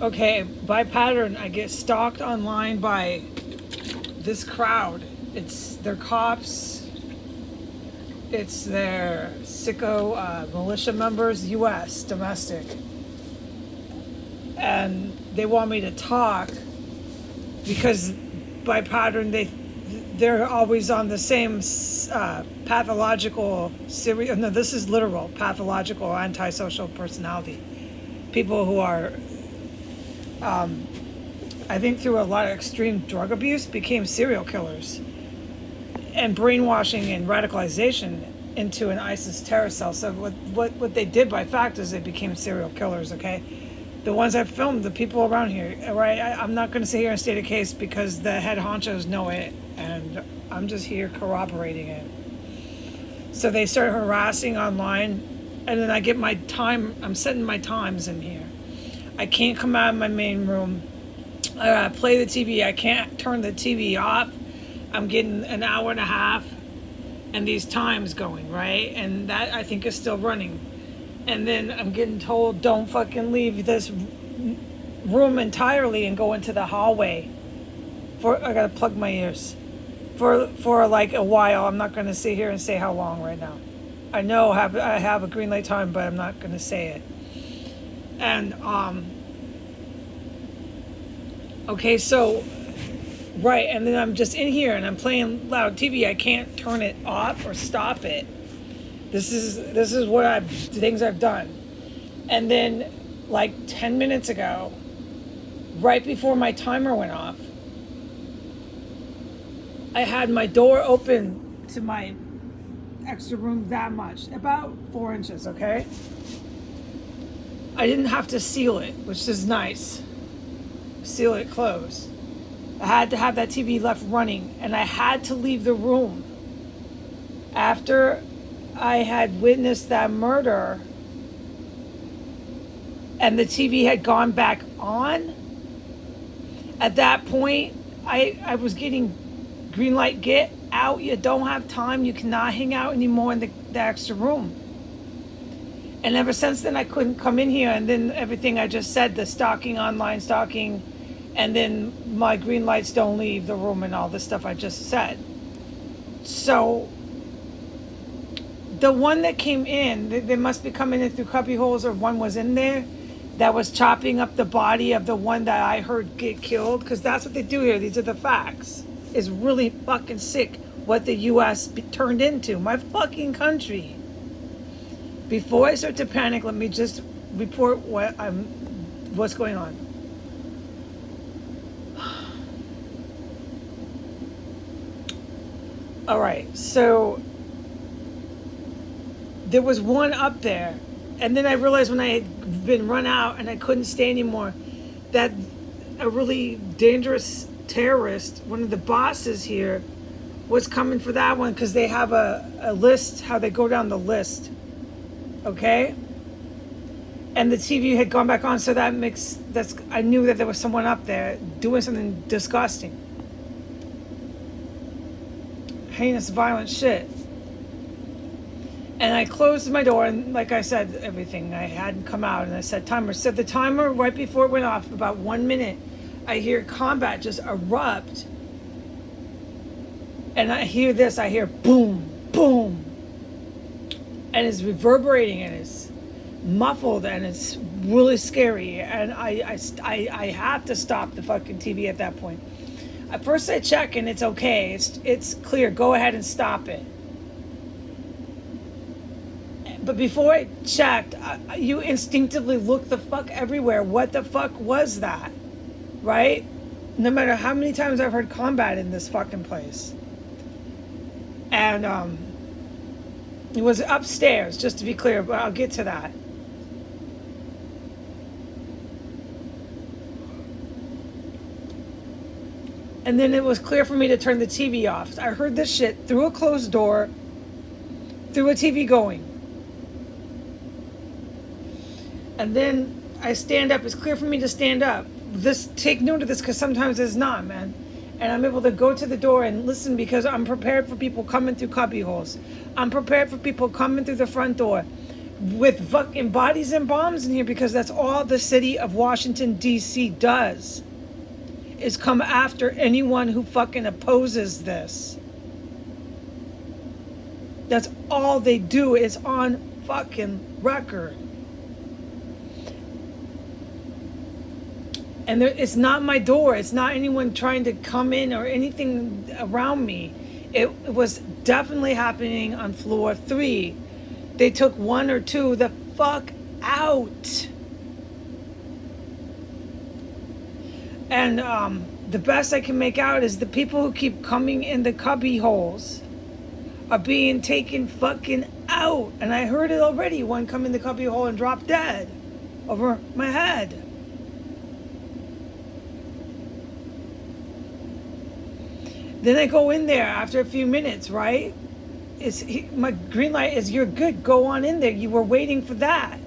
Okay, by pattern, I get stalked online by this crowd. It's their cops, it's their sicko militia members, U.S. domestic, and they want me to talk because by pattern they're always on the same pathological serial. No, this is literal pathological antisocial personality. People who are, I think, through a lot of extreme drug abuse, became serial killers and brainwashing and radicalization into an ISIS terror cell. So what they did by fact is they became serial killers. Okay, the ones I've filmed, the people around here, right? I'm not going to sit here and state a case because the head honchos know it, and I'm just here corroborating it. So they start harassing online, and then I get my time. I'm setting my times in here. I can't come out of my main room. I play the TV. I can't turn the TV off. I'm getting an hour and a half, and these times going, right? And that I think is still running. And then I'm getting told, don't fucking leave this room entirely and go into the hallway. I gotta plug my ears. For like a while. I'm not gonna sit here and say how long right now. I know I have a green light time, but I'm not gonna say it. And okay, so right, and then I'm just in here and I'm playing loud TV. I can't turn it off or stop it. This is what things I've done. And then like 10 minutes ago, right before my timer went off, I had my door open to my extra room that much, about 4 inches, okay? I didn't have to seal it, which is nice. Seal it closed. I had to have that TV left running, and I had to leave the room after I had witnessed that murder and the TV had gone back on. At that point, I was getting green light, get out, you don't have time, you cannot hang out anymore in the extra room. And ever since then I couldn't come in here, and then everything I just said, the stalking, online stalking, and then my green lights don't leave the room and all the stuff I just said. So the one that came in, they must be coming in through cubby holes, or one was in there that was chopping up the body of the one that I heard get killed, because that's what they do here. These are the facts. It's really fucking sick what the U.S. turned into. My fucking country. Before I start to panic, let me just report what's going on. All right, so there was one up there, and then I realized when I had been run out and I couldn't stay anymore, that a really dangerous terrorist, one of the bosses here, was coming for that one, because they have a list, how they go down the list, okay? And the TV had gone back on, so I knew that there was someone up there doing something disgusting. Heinous, violent shit. And I closed my door, and like I said, everything, I hadn't come out, and I set timer. Set the timer right before it went off, about 1 minute. I hear combat just erupt. And I hear this, I hear boom, boom. And it's reverberating, and it's muffled, and it's really scary. And I have to stop the fucking TV at that point. At first I check, and it's okay. It's clear. Go ahead and stop it. But before I checked, you instinctively look the fuck everywhere. What the fuck was that? Right? No matter how many times I've heard combat in this fucking place. And it was upstairs, just to be clear, but I'll get to that. And then it was clear for me to turn the TV off. I heard this shit through a closed door, through a TV going. And then I stand up. It's clear for me to stand up. Take note of this, because sometimes it's not, man. And I'm able to go to the door and listen, because I'm prepared for people coming through cubby holes. I'm prepared for people coming through the front door, with fucking bodies and bombs in here, because that's all the city of Washington, D.C. does, is come after anyone who fucking opposes this. That's all they do. It's on fucking record. And it's not my door. It's not anyone trying to come in or anything around me. It was definitely happening on floor 3. They took 1 or 2 the fuck out. And the best I can make out is the people who keep coming in the cubby holes are being taken fucking out. And I heard it already. One come in the cubby hole and drop dead over my head. Then I go in there after a few minutes, right? My green light is, you're good, go on in there. You were waiting for that.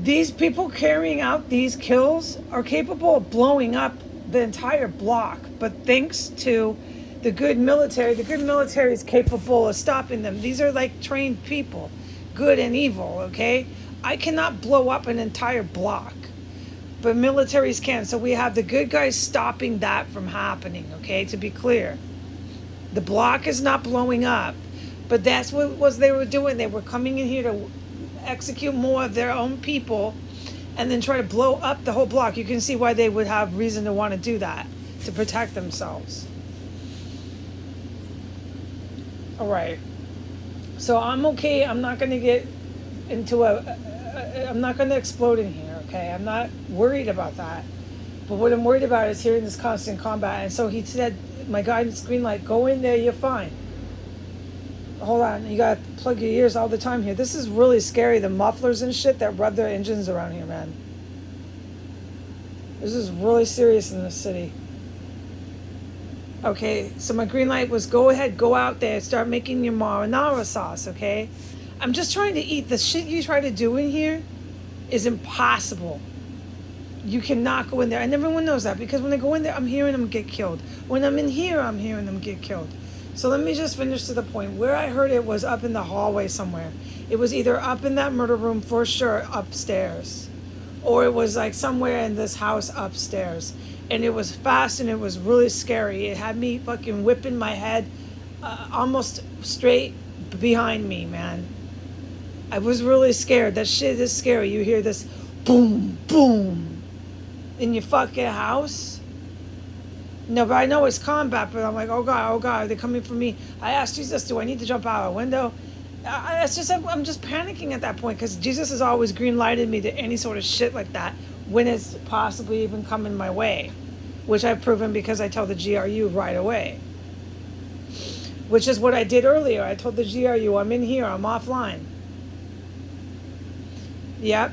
These people carrying out these kills are capable of blowing up the entire block. But thanks to the good military is capable of stopping them. These are like trained people, good and evil, okay? I cannot blow up an entire block, but militaries can. So we have the good guys stopping that from happening, okay? To be clear, the block is not blowing up, but that's what they were doing. They were coming in here to execute more of their own people and then try to blow up the whole block. You can see why they would have reason to want to do that, to protect themselves. All right. So I'm okay. I'm not going to get into I'm not going to explode in here, okay? I'm not worried about that. But what I'm worried about is hearing this constant combat. And so he said, my guidance green light, go in there, you're fine. Hold on, you gotta plug your ears all the time here. This is really scary, the mufflers and shit that rev their engines around here, man. This is really serious in this city. Okay, so my green light was, go ahead, go out there, start making your marinara sauce, okay? I'm just trying to eat. The shit you try to do in here is impossible. You cannot go in there. And everyone knows that, because when I go in there, I'm hearing them get killed. When I'm in here, I'm hearing them get killed. So let me just finish to the point. Where I heard it was up in the hallway somewhere. It was either up in that murder room for sure, upstairs, or it was like somewhere in this house upstairs. And it was fast and it was really scary. It had me fucking whipping my head almost straight behind me, man. I was really scared. That shit is scary. You hear this boom, boom in your fucking house. No, but I know it's combat, but I'm like, oh God, they're coming for me. I asked Jesus, do I need to jump out a window? I'm just panicking at that point, because Jesus has always green lighted me to any sort of shit like that when it's possibly even coming my way, which I've proven because I tell the GRU right away, which is what I did earlier. I told the GRU, I'm in here, I'm offline. Yep.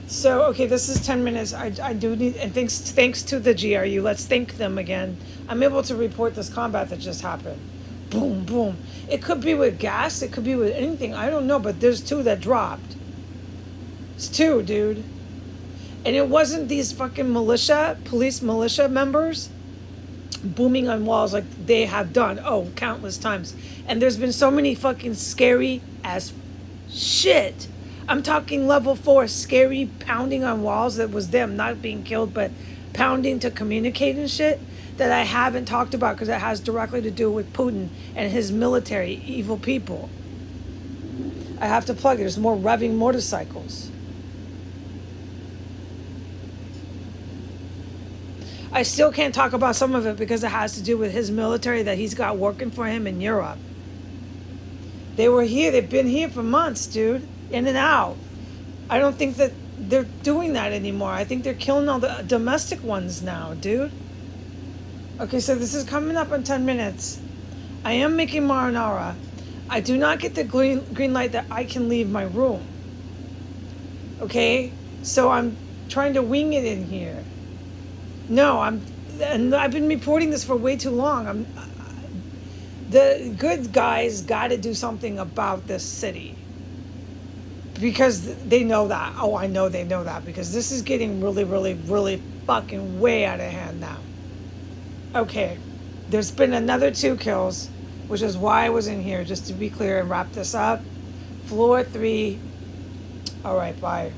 So, okay, this is 10 minutes. I do need, and thanks to the GRU, let's thank them again. I'm able to report this combat that just happened. Boom, boom. It could be with gas. It could be with anything. I don't know, but there's 2 that dropped. It's 2, dude. And it wasn't these fucking police militia members booming on walls like they have done, countless times. And there's been so many fucking scary as shit. I'm talking level 4 scary pounding on walls that was them not being killed, but pounding to communicate and shit that I haven't talked about, because it has directly to do with Putin and his military, evil people. I have to plug it. There's more revving motorcycles. I still can't talk about some of it because it has to do with his military that he's got working for him in Europe. They were here. They've been here for months, dude. In and out. I don't think that they're doing that anymore. I think they're killing all the domestic ones now, dude. Okay, so this is coming up in 10 minutes. I am making marinara. I do not get the green light that I can leave my room. Okay? So I'm trying to wing it in here. No, and I've been reporting this for way too long. The good guys got to do something about this city. Because they know that. Oh, I know they know that, because this is getting really, really, really fucking way out of hand now. Okay, there's been another 2 kills. which is why I was in here, just to be clear and wrap this up. Floor 3. All right, bye.